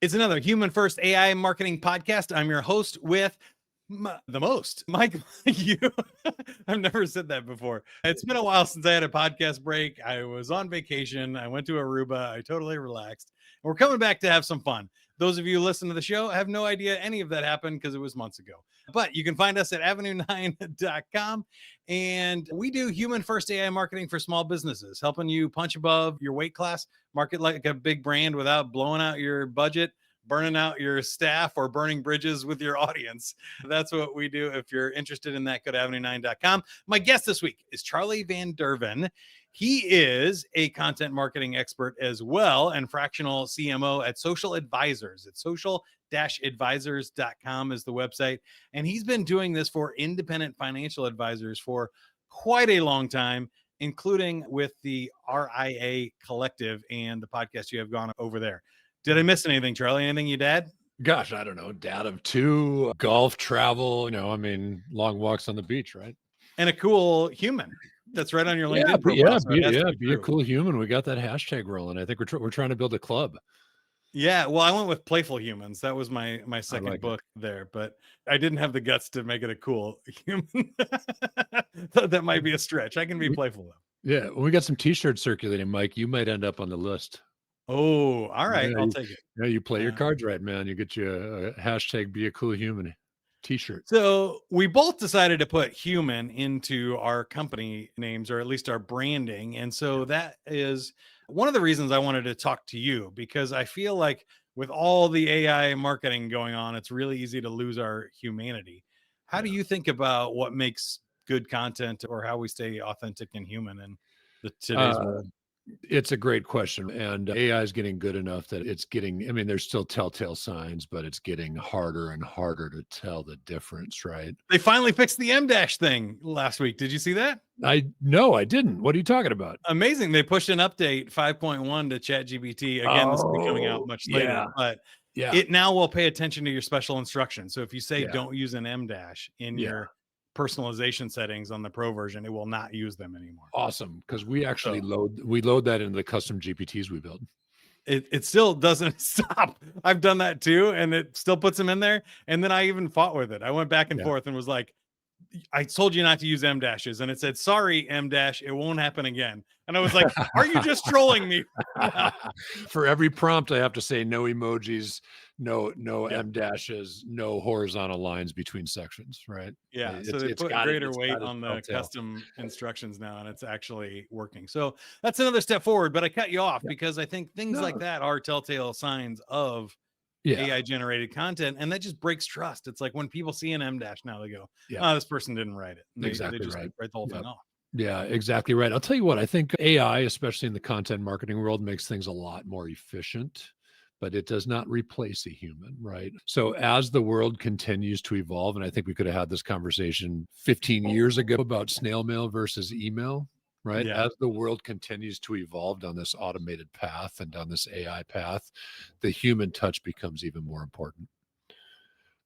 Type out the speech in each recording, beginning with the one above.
It's another Human First AI Marketing Podcast. I'm your host with the most, Mike. You, I've never said that before. It's been a while since I had a podcast break. I was on vacation. I went to Aruba. I totally relaxed. And we're coming back to have some fun. Those of you who listen to the show have no idea any of that happened because it was months ago. But you can find us at avenue9.com. And we do human first AI marketing for small businesses, helping you punch above your weight class, market like a big brand without blowing out your budget, burning out your staff, or burning bridges with your audience. That's what we do. If you're interested in that, go to avenue9.com. My guest this week is Charlie Van Derven. He is a content marketing expert as well and fractional CMO at Social Advisors. It's social-advisors.com is the website. And he's been doing this for independent financial advisors for quite a long time, including with the RIA Collective and the podcast you have gone over there. Did I miss anything, Charlie? Anything you dad? Gosh, I don't know. Dad of two, golf, travel, long walks on the beach, right? And a cool human. That's right on your LinkedIn profile. Be a cool human. We got that hashtag rolling. I think we're trying to build a club. Yeah, well, I went with playful humans. That was my second book there, but I didn't have the guts to make it a cool human. That might be a stretch. I can be playful though. Yeah, we got some t-shirts circulating, Mike. You might end up on the list. Oh, all right. I'll take it. Yeah, you play your cards right, man. You get you a hashtag be a cool human t-shirt. So we both decided to put human into our company names, or at least our branding. And so that is one of the reasons I wanted to talk to you, because I feel like with all the AI marketing going on, it's really easy to lose our humanity. How do you think about what makes good content, or how we stay authentic and human in today's world? It's a great question. And AI is getting good enough that it's getting, there's still telltale signs, but it's getting harder and harder to tell the difference, right? They finally fixed the M- thing last week. Did you see that? No, I didn't. What are you talking about? Amazing. They pushed an update 5.1 to ChatGPT. Again, this will be coming out much later, but it now will pay attention to your special instructions. So if you say don't use an M- in your personalization settings on the pro version, it will not use them anymore. Awesome, because we actually load that into the custom GPTs we build. It still doesn't stop. I've done that too, and it still puts them in there. And then I even fought with it. I went back and forth and was like, I told you not to use M-, and it said, sorry, M-, it won't happen again. And I was like, are you just trolling me? For every prompt, I have to say no emojis, no M-, no horizontal lines between sections, right? Yeah, so they put greater weight on the custom instructions now, and it's actually working. So that's another step forward, but I cut you off because I think things like that are telltale signs of AI generated content, and that just breaks trust. It's like when people see an M- now, they go, oh, this person didn't write it. They just write the whole thing off. Yeah, exactly right. I'll tell you what, I think AI, especially in the content marketing world, makes things a lot more efficient, but it does not replace a human, right? So as the world continues to evolve, and I think we could have had this conversation 15 years ago about snail mail versus email, right? Yeah. As the world continues to evolve down this automated path and down this AI path, the human touch becomes even more important.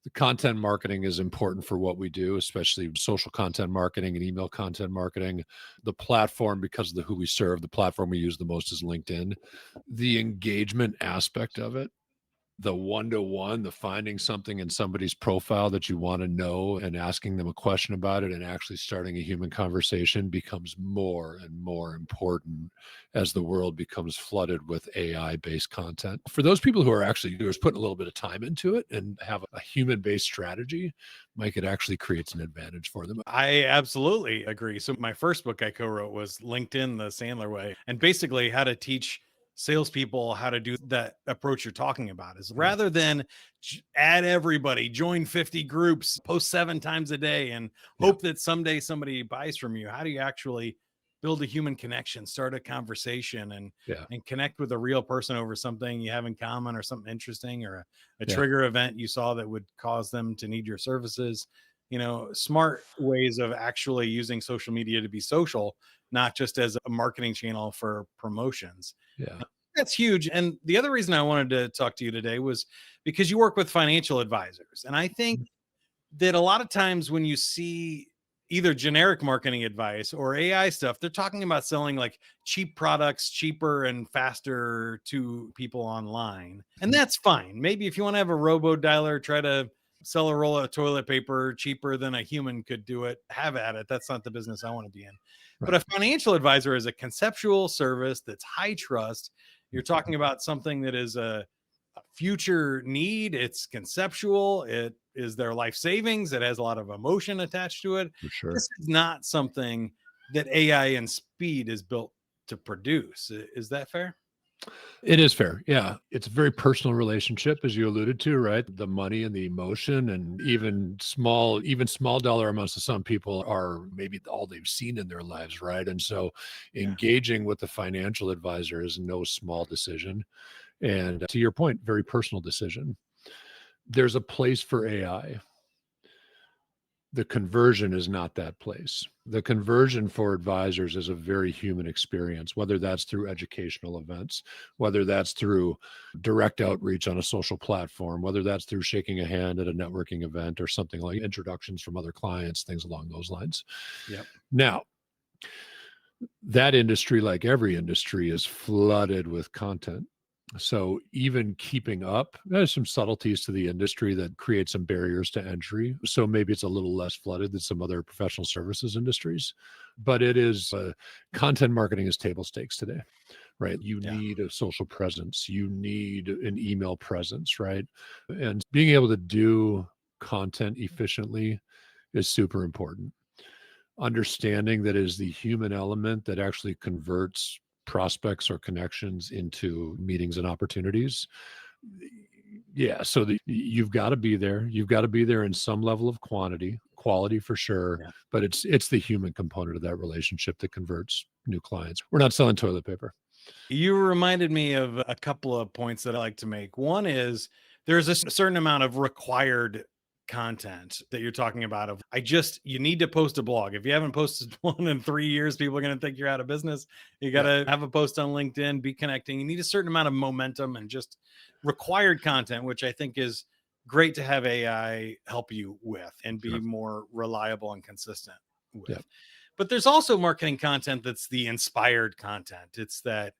The content marketing is important for what we do, especially social content marketing and email content marketing. The platform, because of who we serve, the platform we use the most is LinkedIn. The engagement aspect of it, the one-to-one, the finding something in somebody's profile that you want to know and asking them a question about it and actually starting a human conversation becomes more and more important as the world becomes flooded with AI-based content. For those people who are actually putting a little bit of time into it and have a human-based strategy, Mike, it actually creates an advantage for them. I absolutely agree. So my first book I co-wrote was LinkedIn, the Sandler Way, and basically how to teach salespeople how to do that approach you're talking about is rather than add everybody, join 50 groups, post 7 times a day, and hope that someday somebody buys from you. How do you actually build a human connection, start a conversation, and connect with a real person over something you have in common, or something interesting, or a trigger event you saw that would cause them to need your services? Smart ways of actually using social media to be social, not just as a marketing channel for promotions. Yeah. That's huge. And the other reason I wanted to talk to you today was because you work with financial advisors. And I think that a lot of times when you see either generic marketing advice or AI stuff, they're talking about selling like cheap products, cheaper and faster to people online. And that's fine. Maybe if you want to have a robo dialer, try to sell a roll of toilet paper cheaper than a human could do it, have at it. That's not the business I want to be in. But Right. a financial advisor is a conceptual service that's high trust. You're talking about something that is a future need. It's conceptual. It is their life savings. It has a lot of emotion attached to it. For sure. This is not something that AI and speed is built to produce. Is that fair? It is fair. Yeah. It's a very personal relationship, as you alluded to, right? The money and the emotion, and even small dollar amounts to some people are maybe all they've seen in their lives, right? And so Yeah. engaging with the financial advisor is no small decision. And to your point, very personal decision. There's a place for AI. The conversion is not that place. The conversion for advisors is a very human experience, whether that's through educational events, whether that's through direct outreach on a social platform, whether that's through shaking a hand at a networking event or something like introductions from other clients, things along those lines. Yep. Now, that industry, like every industry, is flooded with content. So even keeping up, there's some subtleties to the industry that create some barriers to entry. So maybe it's a little less flooded than some other professional services industries, but it is content marketing is table stakes today, right? You Yeah. need a social presence, you need an email presence, right? And being able to do content efficiently is super important. Understanding that is the human element that actually converts prospects or connections into meetings and opportunities. Yeah, so you've got to be there. You've got to be there in some level of quality for sure, Yeah. but it's the human component of that relationship that converts new clients. We're not selling toilet paper. You reminded me of a couple of points that I like to make. One is there's a certain amount of required content that you're talking about of you need to post a blog. If you haven't posted one in 3 years, people are going to think you're out of business. You got to have a post on LinkedIn, be connecting. You need a certain amount of momentum and just required content, which I think is great to have AI help you with and be Sure. more reliable and consistent with. Yeah. But there's also marketing content that's the inspired content. It's that,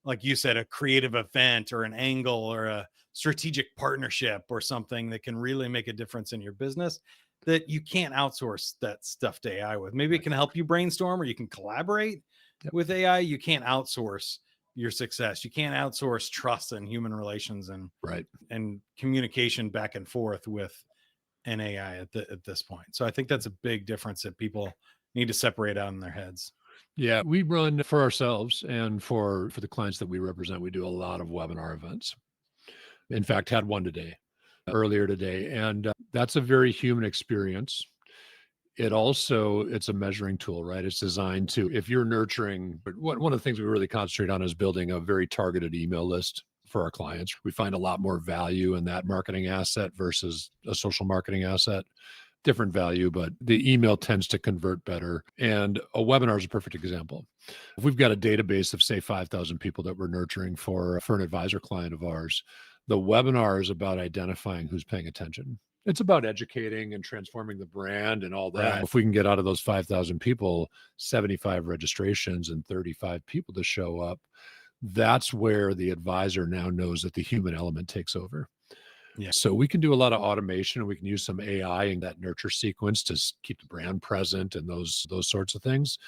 like you said, a creative event or an angle or a strategic partnership or something that can really make a difference in your business that you can't outsource that stuff to AI with. Maybe it can help you brainstorm or you can collaborate Yep. with AI. You can't outsource your success. You can't outsource trust and human relations Right. and communication back and forth with an AI at this point. So I think that's a big difference that people need to separate out in their heads. Yeah, we run for ourselves and for the clients that we represent. We do a lot of webinar events. In fact, had one earlier today, and that's a very human experience. It's a measuring tool, right? It's designed to, if you're nurturing, but one of the things we really concentrate on is building a very targeted email list for our clients. We find a lot more value in that marketing asset versus a social marketing asset. Different value, but the email tends to convert better. And a webinar is a perfect example. If we've got a database of, say, 5,000 people that we're nurturing for an advisor client of ours, the webinar is about identifying who's paying attention. It's about educating and transforming the brand and all that. Right. If we can get out of those 5,000 people, 75 registrations and 35 people to show up, that's where the advisor now knows that the human element takes over. Yeah. So we can do a lot of automation, and we can use some AI in that nurture sequence to keep the brand present and those sorts of things.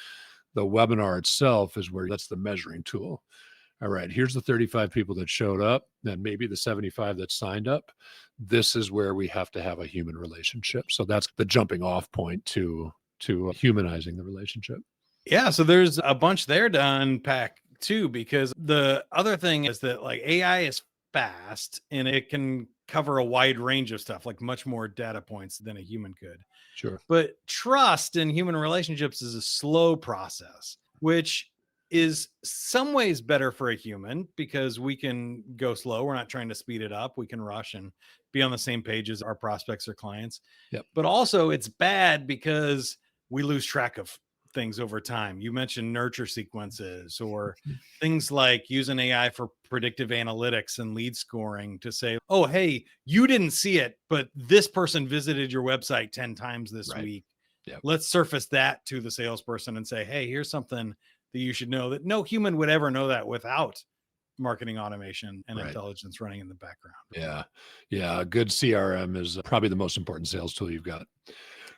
The webinar itself is where that's the measuring tool. All right, here's the 35 people that showed up, and maybe the 75 that signed up. This is where we have to have a human relationship. So that's the jumping off point to humanizing the relationship. Yeah. So there's a bunch there to unpack too, because the other thing is that like AI is fast and it can cover a wide range of stuff, like much more data points than a human could. Sure. But trust in human relationships is a slow process, which is some ways better for a human because we can go slow. We're not trying to speed it up. We can rush and be on the same page as our prospects or clients. Yep. But also, it's bad because we lose track of things over time. You mentioned nurture sequences or things like using AI for predictive analytics and lead scoring to say, oh, hey, you didn't see it, but this person visited your website 10 times this Right. week. Yeah. let's surface that to the salesperson and say, hey, here's something that you should know that no human would ever know that without marketing automation and Right. intelligence running in the background. Yeah. Yeah. A good CRM is probably the most important sales tool you've got.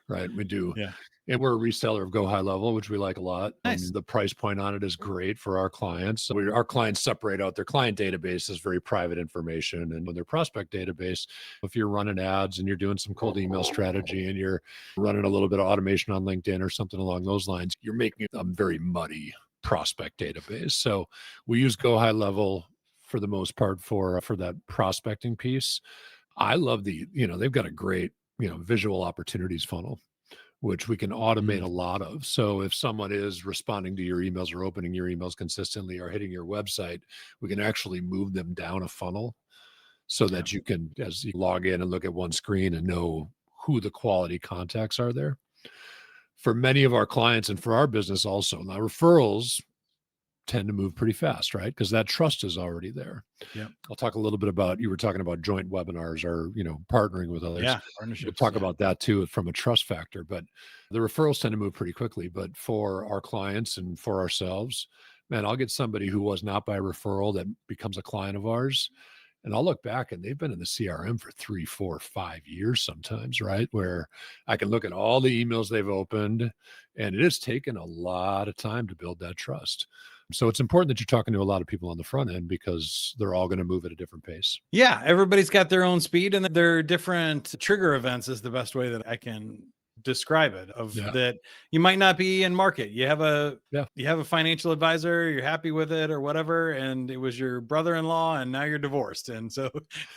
Right. We do. Yeah. And we're a reseller of Go High Level, which we like a lot. Nice. The price point on it is great for our clients. Our clients separate out their client database as very private information. And when their prospect database, if you're running ads and you're doing some cold email strategy and you're running a little bit of automation on LinkedIn or something along those lines, you're making a very muddy prospect database. So we use Go High Level for the most part for that prospecting piece. I love they've got a great, visual opportunities funnel, which we can automate a lot of. So if someone is responding to your emails or opening your emails consistently or hitting your website, we can actually move them down a funnel so that you can, as you log in and look at one screen and know who the quality contacts are there. For many of our clients and for our business also, now referrals tend to move pretty fast, right? Because that trust is already there. Yeah. I'll talk a little bit about, you were talking about joint webinars or, partnering with others. Yeah. We'll Partnerships. talk about that too from a trust factor, but the referrals tend to move pretty quickly. But for our clients and for ourselves, man, I'll get somebody who was not by referral that becomes a client of ours. And I'll look back and they've been in the CRM for 3, 4, 5 years sometimes, right? Where I can look at all the emails they've opened and it has taken a lot of time to build that trust. So it's important that you're talking to a lot of people on the front end because they're all going to move at a different pace. Yeah. Everybody's got their own speed and their different trigger events is the best way that I can describe it that you might not be in market. You have a financial advisor, you're happy with it or whatever. And it was your brother-in-law and now you're divorced. And so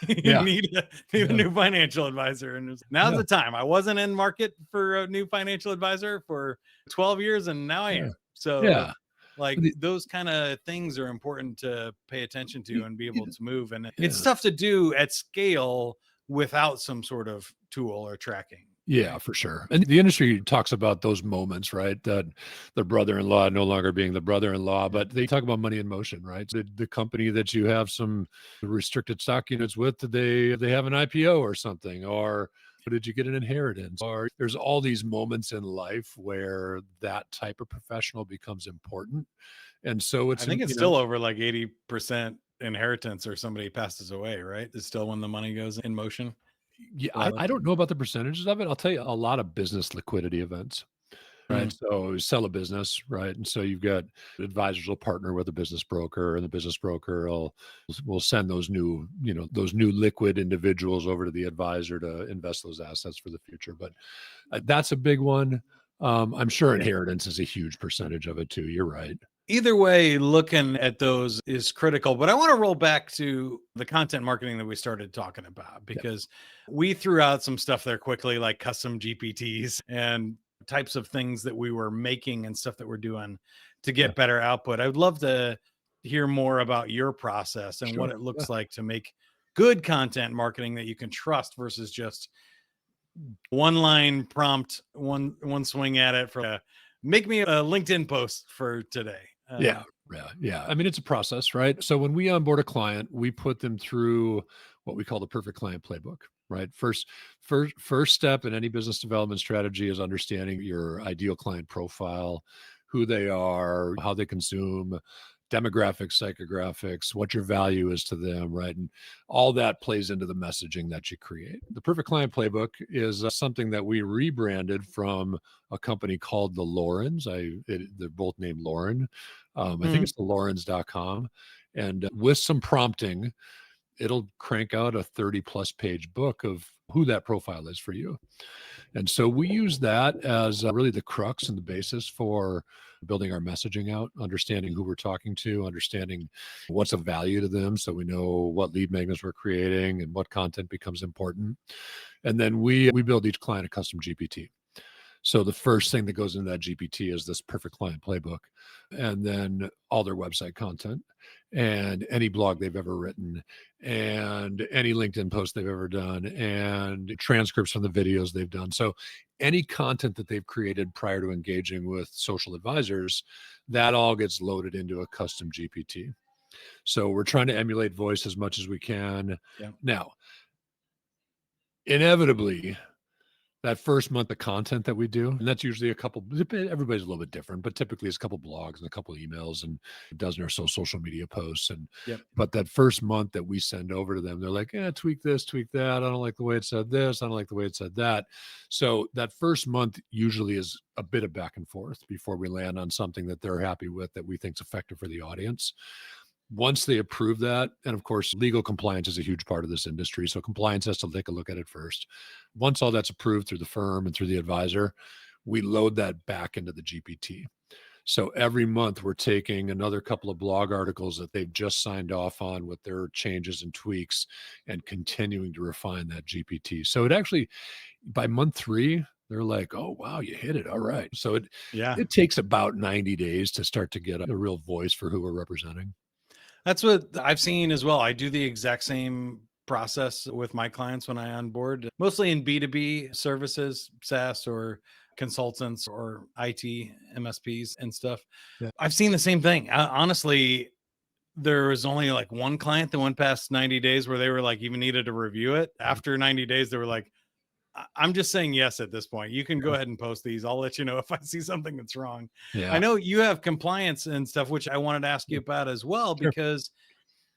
you need a new financial advisor. And now's the time. I wasn't in market for a new financial advisor for 12 years and now I am. So like those kind of things are important to pay attention to and be able to move. And it's tough to do at scale without some sort of tool or tracking. Yeah, for sure. And the industry talks about those moments, right? That the brother-in-law no longer being the brother-in-law, but they talk about money in motion, right? The company that you have some restricted stock units with, did they have an IPO or something? Or did you get an inheritance? Or there's all these moments in life where that type of professional becomes important. And so I think it's still over like 80% inheritance or somebody passes away, right? It's still when the money goes in motion. Yeah, I don't know about the percentages of it. I'll tell you a lot of business liquidity events, right? So sell a business, right? And so you've got advisors will partner with a business broker, and the business broker will send those new liquid individuals over to the advisor to invest those assets for the future. But that's a big one. I'm sure inheritance is a huge percentage of it too. You're right. Either way, looking at those is critical, but I want to roll back to the content marketing that we started talking about because we threw out some stuff there quickly, like custom GPTs and types of things that we were making and stuff that we're doing to get better output. I would love to hear more about your process and what it looks like to make good content marketing that you can trust versus just one line prompt, one swing at it for make me a LinkedIn post for today. Yeah. I mean, it's a process, right? So when we onboard a client, we put them through what we call the Perfect Client Playbook, right? First step in any business development strategy is understanding your ideal client profile, who they are, how they consume, demographics, psychographics, what your value is to them, right? And all that plays into the messaging that you create. The Perfect Client Playbook is something that we rebranded from a company called the Laurens. They're both named Lauren. I think it's the Laurens.com. And with some prompting, it'll crank out a 30 plus page book of who that profile is for you. And so we use that as really the crux and the basis for building our messaging out, understanding who we're talking to, understanding what's of value to them. So we know what lead magnets we're creating and what content becomes important. And then we build each client a custom GPT. So the first thing that goes into that GPT is this Perfect Client Playbook, and then all their website content and any blog they've ever written and any LinkedIn post they've ever done and transcripts from the videos they've done. So any content that they've created prior to engaging with social advisors, that all gets loaded into a custom GPT. So we're trying to emulate voice as much as we can. Yeah. Now, inevitably, That first month of content that we do, and that's usually a couple, everybody's a little bit different, but typically it's a couple blogs and a couple emails and a dozen or so social media posts. And Yep. but that first month that we send over to them, they're like, yeah, tweak this, tweak that. I don't like the way it said this. I don't like the way it said that. So that first month usually is a bit of back and forth before we land on something that they're happy with, that we think is effective for the audience. Once they approve that, and of course, legal compliance is a huge part of this industry. So compliance has to take a look at it first. Once all that's approved through the firm and through the advisor, we load that back into the GPT. So every month we're taking another couple of blog articles that they've just signed off on with their changes and tweaks and continuing to refine that GPT. So it actually, by month 3, they're like, oh, wow, you hit it. All right. So Yeah. it takes about 90 days to start to get a real voice for who we're representing. That's what I've seen as well. I do the exact same process with my clients when I onboard, mostly in B2B services, SaaS or consultants or IT MSPs and stuff. Yeah. I've seen the same thing. Honestly, there was only like one client that went past 90 days where they were like, even needed to review it. After 90 days, they were like, I'm just saying yes at this point. You can go ahead and post these. I'll let you know if I see something that's wrong. I Yeah. know you have compliance and stuff, which I wanted to ask you about as well, Sure. because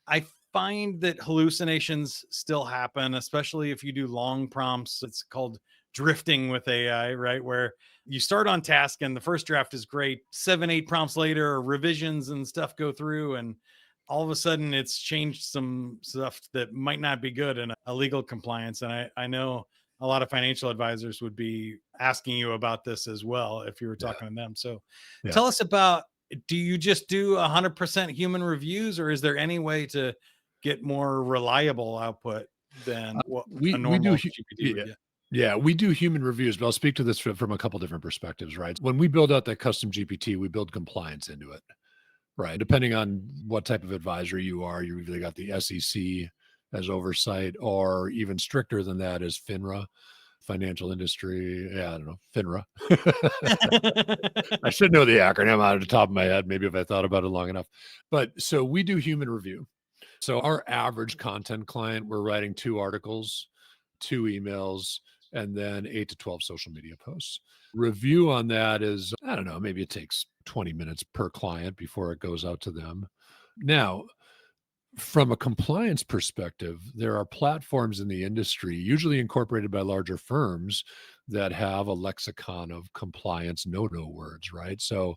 I find that hallucinations still happen, especially if you do long prompts. It's called drifting with AI, right? Where you start on task and the first draft is great. 7, 8 prompts later, revisions and stuff go through, and all of a sudden it's changed some stuff that might not be good in a legal compliance. And I know a lot of financial advisors would be asking you about this as well if you were Yeah. talking to them. So Yeah. tell us about, do you just do 100% human reviews, or is there any way to get more reliable output than what a We do normal GPT would yeah. get? Yeah, we do human reviews, but I'll speak to this from a couple different perspectives, right? When we build out that custom GPT, we build compliance into it, right? Depending on what type of advisor you are, you either got the SEC as oversight, or even stricter than that is FINRA, financial industry. Yeah, I don't know, FINRA. I should know the acronym out of the top of my head, maybe if I thought about it long enough. But so we do human review. So our average content client, we're writing 2 articles, 2 emails, and then 8 to 12 social media posts. Review on that is, I don't know, maybe it takes 20 minutes per client before it goes out to them. Now, from a compliance perspective, there are platforms in the industry, usually incorporated by larger firms, that have a lexicon of compliance no words, right? So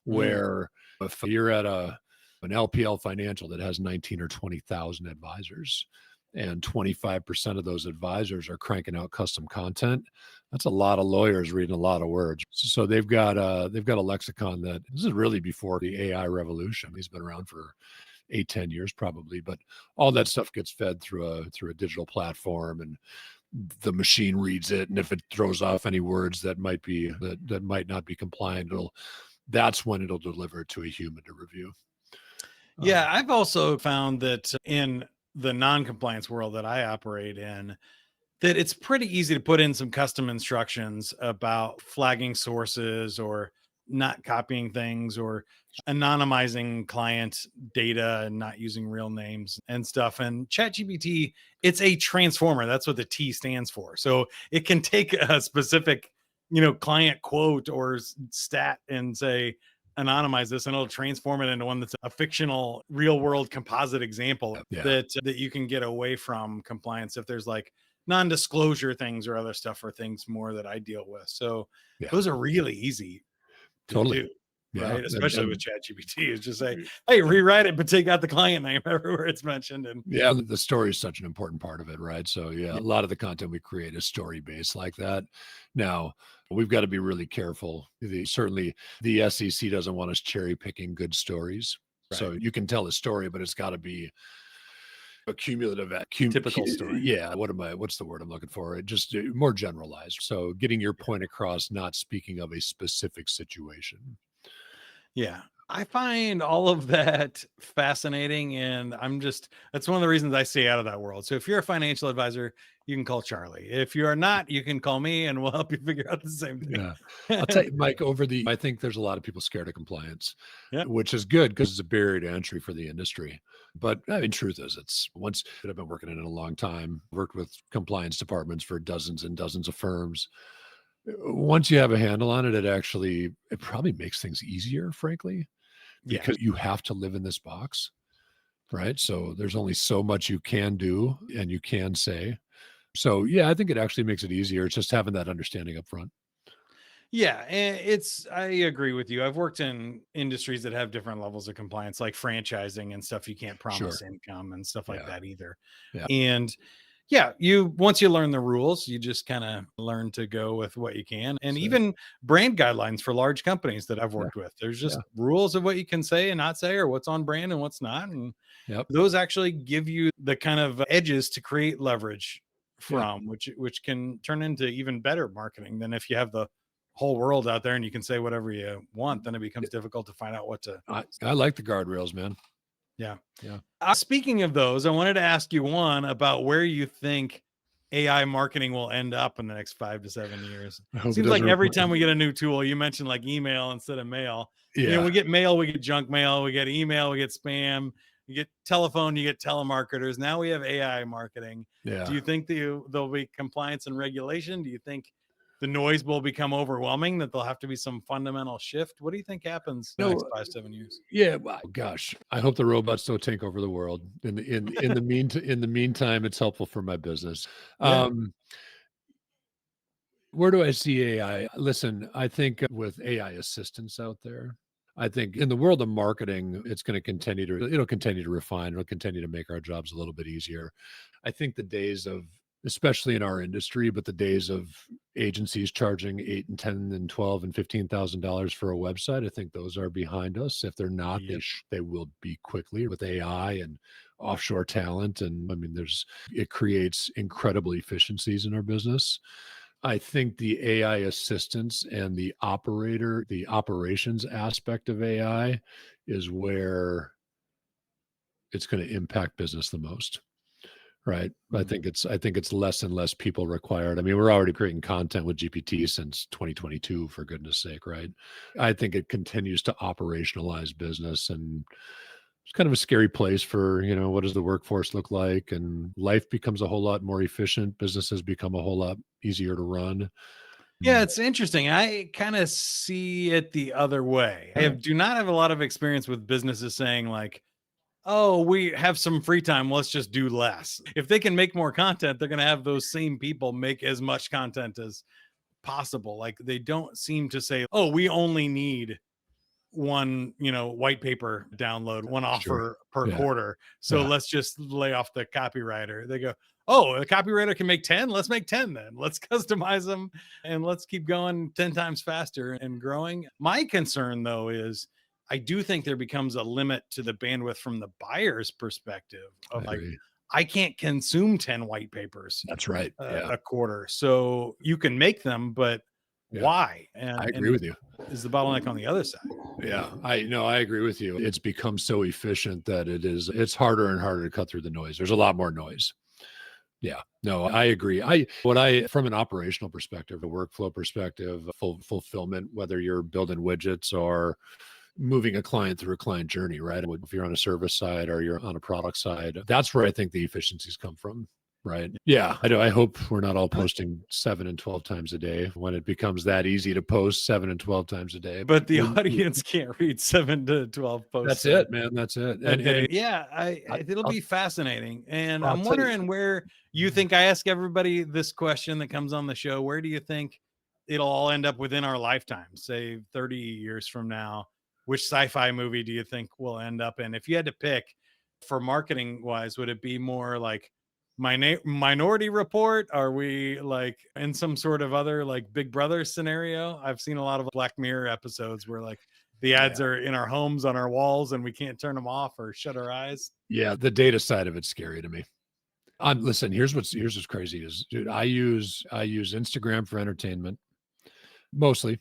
Mm, where if you're at an LPL Financial that has 19 or 20,000 advisors, and 25% of those advisors are cranking out custom content, that's a lot of lawyers reading a lot of words. So they've got a lexicon that, this is really before the AI revolution. He's been around for 8, 10 years probably, but all that stuff gets fed through a digital platform, and the machine reads it. And if it throws off any words that might not be compliant, that's when it'll deliver it to a human to review. yeah, I've also found that in the non-compliance world that I operate in, that it's pretty easy to put in some custom instructions about flagging sources or not copying things or anonymizing client data and not using real names and stuff. And ChatGPT, it's a transformer. That's what the T stands for. So it can take a specific, client quote or stat and say, anonymize this, and it'll transform it into one that's a fictional real world composite example Yeah, that you can get away from compliance if there's like non-disclosure things or other stuff, or things more that I deal with. So yeah, those are really easy to totally. do, Yeah, right? Especially with and ChatGPT, is just say, hey, rewrite it, but take out the client name everywhere it's mentioned. And yeah, the story is such an important part of it, right? So yeah, yeah, a lot of the content we create is story based like that. Now, we've got to be really careful. Certainly the SEC doesn't want us cherry picking good stories. right. So you can tell a story, but it's got to be a cumulative, Typical story. yeah. What's the word I'm looking for? It just more generalized. So getting your point across, not speaking of a specific situation. Yeah. I find all of that fascinating, and that's one of the reasons I stay out of that world. So if you're a financial advisor, you can call Charlie. If you are not, you can call me and we'll help you figure out the same Yeah. I'll tell thing. you, Mike, I think there's a lot of people scared of compliance, Yeah. which is good because it's a barrier to entry for the industry. But I mean, truth is, it's once I've been working in it a long time, worked with compliance departments for dozens and dozens of firms. Once you have a handle on it, it probably makes things easier, frankly, Yeah. because you have to live in this box, right? So there's only so much you can do and you can say. So yeah, I think it actually makes it easier. It's just having that understanding up front. Yeah, and I agree with you. I've worked in industries that have different levels of compliance, like franchising and stuff. You can't promise Sure. income and stuff like Yeah. that either. Yeah. And yeah, once you learn the rules, you just kind of learn to go with what you can. And So even brand guidelines for large companies that I've yeah. worked with, there's just Yeah. rules of what you can say and not say, or what's on brand and what's not. And Yep. those actually give you the kind of edges to create leverage Yeah. from, which can turn into even better marketing than if you have the whole world out there and you can say whatever you want. Then it becomes difficult to find out what to I like the guardrails, man. yeah. Yeah. Speaking of those, I wanted to ask you one about where you think AI marketing will end up in the next 5 to 7 years. I hope it Seems like doesn't every repl time we get a new tool, you mentioned like email instead of mail. Yeah. We get mail, we get junk mail, we get email, we get spam, you get telephone, you get telemarketers. Now we have AI marketing. Do Yeah. you think there'll be compliance and regulation? Do you think the noise will become overwhelming, that there'll have to be some fundamental shift? What do you think happens in the next No, 5 to 7 years? yeah, well, gosh, I hope the robots don't take over the world. In the meantime, it's helpful for my business. Yeah. Um, where do I see AI? Listen, I think with AI assistants out there, I think in the world of marketing, it'll continue to refine, it'll continue to make our jobs a little bit easier. I think the days of, especially in our industry, but the days of agencies charging 8 and 10 and 12 and $15,000 for a website, I think those are behind us. If they're not, Yep. they will be quickly with AI and offshore talent. And I mean, it creates incredible efficiencies in our business. I think the AI assistance and the operations aspect of AI is where it's going to impact business the most. Right. Mm. I think it's less and less people required. I mean, we're already creating content with GPT since 2022, for goodness sake, right? I think it continues to operationalize business, and it's kind of a scary place for, what does the workforce look like? And life becomes a whole lot more efficient. Businesses become a whole lot easier to run. Yeah, it's interesting. I kind of see it the other way. Do not have a lot of experience with businesses saying like, "Oh, we have some free time, let's just do less." If they can make more content, they're going to have those same people make as much content as possible. Like they don't seem to say, "Oh, we only need one, white paper download, one Sure. offer per Yeah. quarter. So Yeah. let's just lay off the copywriter." They go, "Oh, the copywriter can make 10. Let's make 10 then. Let's customize them and let's keep going 10 times faster and growing." My concern though is I do think there becomes a limit to the bandwidth from the buyer's perspective I of like, agree. I can't consume 10 white papers That's right. Yeah. a quarter. So you can make them, but Yeah. why? I agree And with you. is the bottleneck on the other side? Yeah. I agree with you. It's become so efficient that it's harder and harder to cut through the noise. There's a lot more noise. Yeah. No, I agree. From an operational perspective, a workflow perspective, a fulfillment, whether you're building widgets or moving a client through a client journey, right? If you're on a service side or you're on a product side, that's where I think the efficiencies come from. Right. Yeah. I do. I hope we're not all posting 7 and 12 times a day when it becomes that easy to post 7 and 12 times a day. But the audience can't read 7 to 12 posts That's it, man. That's it. a And day. Yeah, it'll I'll, be fascinating. And I'll I'm tell you. wondering where you think, I ask everybody this question that comes on the show, where do you think it'll all end up within our lifetime, say 30 years from now? Which sci-fi movie do you think we'll end up in? If you had to pick for marketing wise, would it be more like Minority Report? Are we like in some sort of other like Big Brother scenario? I've seen a lot of Black Mirror episodes where like the Yeah. ads are in our homes on our walls and we can't turn them off or shut our eyes. Yeah. The data side of it's scary to me. Listen, here's what's crazy is, dude, I use Instagram for entertainment mostly,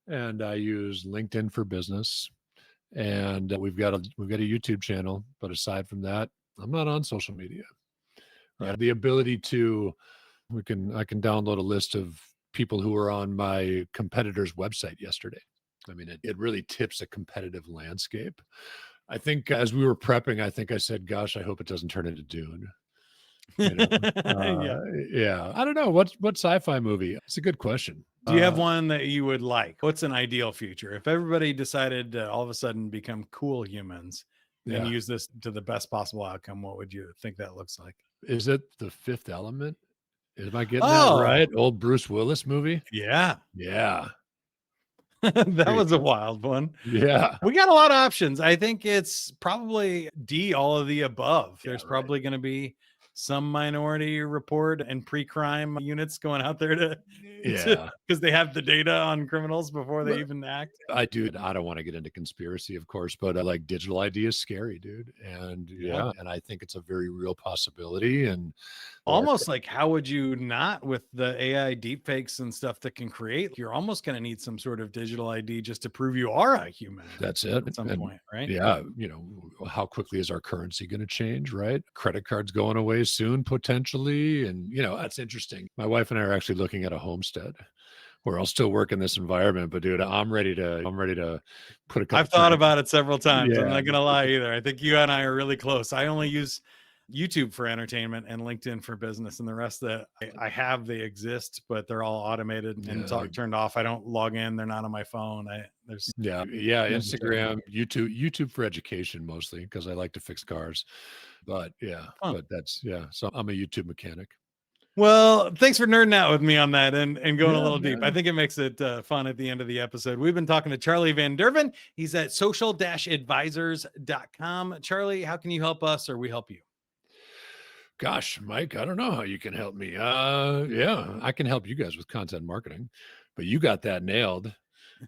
and I use LinkedIn for business, and we've got a YouTube channel. But aside from that, I'm not on social media. Right? Yeah. The ability to I can download a list of people who were on my competitor's website yesterday. I mean, it really tips a competitive landscape. I think as we were prepping, I think I said, "Gosh, I hope it doesn't turn into Dune." You know, Yeah. yeah. I don't know what sci-fi movie. It's a good question. Do you have one that you would like? What's an ideal future? If everybody decided to all of a sudden become cool humans and Yeah. use this to the best possible outcome, what would you think that looks like? Is it The Fifth Element? Am I getting that Oh, right? Old Bruce Willis movie? yeah. Yeah. That There you was a go. wild one. Yeah. We got a lot of options. I think it's probably D, all of the above. Yeah, There's right. probably going to be some minority report and pre-crime units going out there to Yeah. because they have the data on criminals before they But even act. I don't want to get into conspiracy, of course, but like digital ID is scary, dude. And Yeah. yeah, and I think it's a very real possibility. And our Almost like how would you not with the AI deepfakes and stuff that can create? You're almost going to need some sort of digital ID just to prove you are a human That's it. at some And point, right? yeah, how quickly is our currency going to change, right? Credit cards going away soon, potentially. And, that's interesting. My wife and I are actually looking at a homestead where I'll still work in this environment, but dude, I'm ready to put a couple I've thought grand. about it several times. I'm Yeah. not gonna lie either. I think you and I are really close. I only use YouTube for entertainment and LinkedIn for business, and the rest that I have, they exist, but they're all automated and Yeah. turned off. I don't log in. They're not on my phone. There's Yeah. Instagram, YouTube for education mostly because I like to fix cars. But yeah, fun. but yeah. So I'm a YouTube mechanic. Well, thanks for nerding out with me on that and going a Yeah, little deep. I man. think it makes it fun at the end of the episode. We've been talking to Charlie Van Derven. He's at social-advisors.com. Charlie, how can you help us or we help you? Gosh, Mike, I don't know how you can help me. Yeah, I can help you guys with content marketing, but you got that nailed.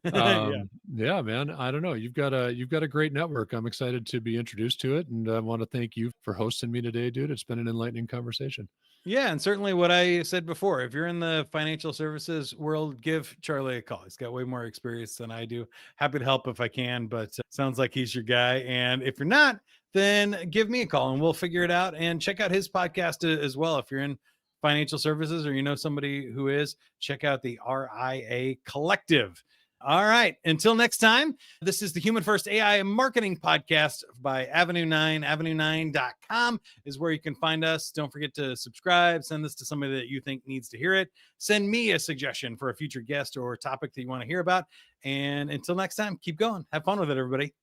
Yeah. Yeah, man. I don't know. You've got a great network. I'm excited to be introduced to it, and I want to thank you for hosting me today, dude. It's been an enlightening conversation. Yeah, and certainly what I said before, if you're in the financial services world, give Charlie a call. He's got way more experience than I do. Happy to help if I can, but sounds like he's your guy. And if you're not, then give me a call and we'll figure it out and check out his podcast as well. If you're in financial services or you know somebody who is, check out the RIA Collective. All right. Until next time, this is the Human First AI Marketing Podcast by Avenue 9. Avenue9.com is where you can find us. Don't forget to subscribe. Send this to somebody that you think needs to hear it. Send me a suggestion for a future guest or topic that you want to hear about. And until next time, keep going. Have fun with it, everybody.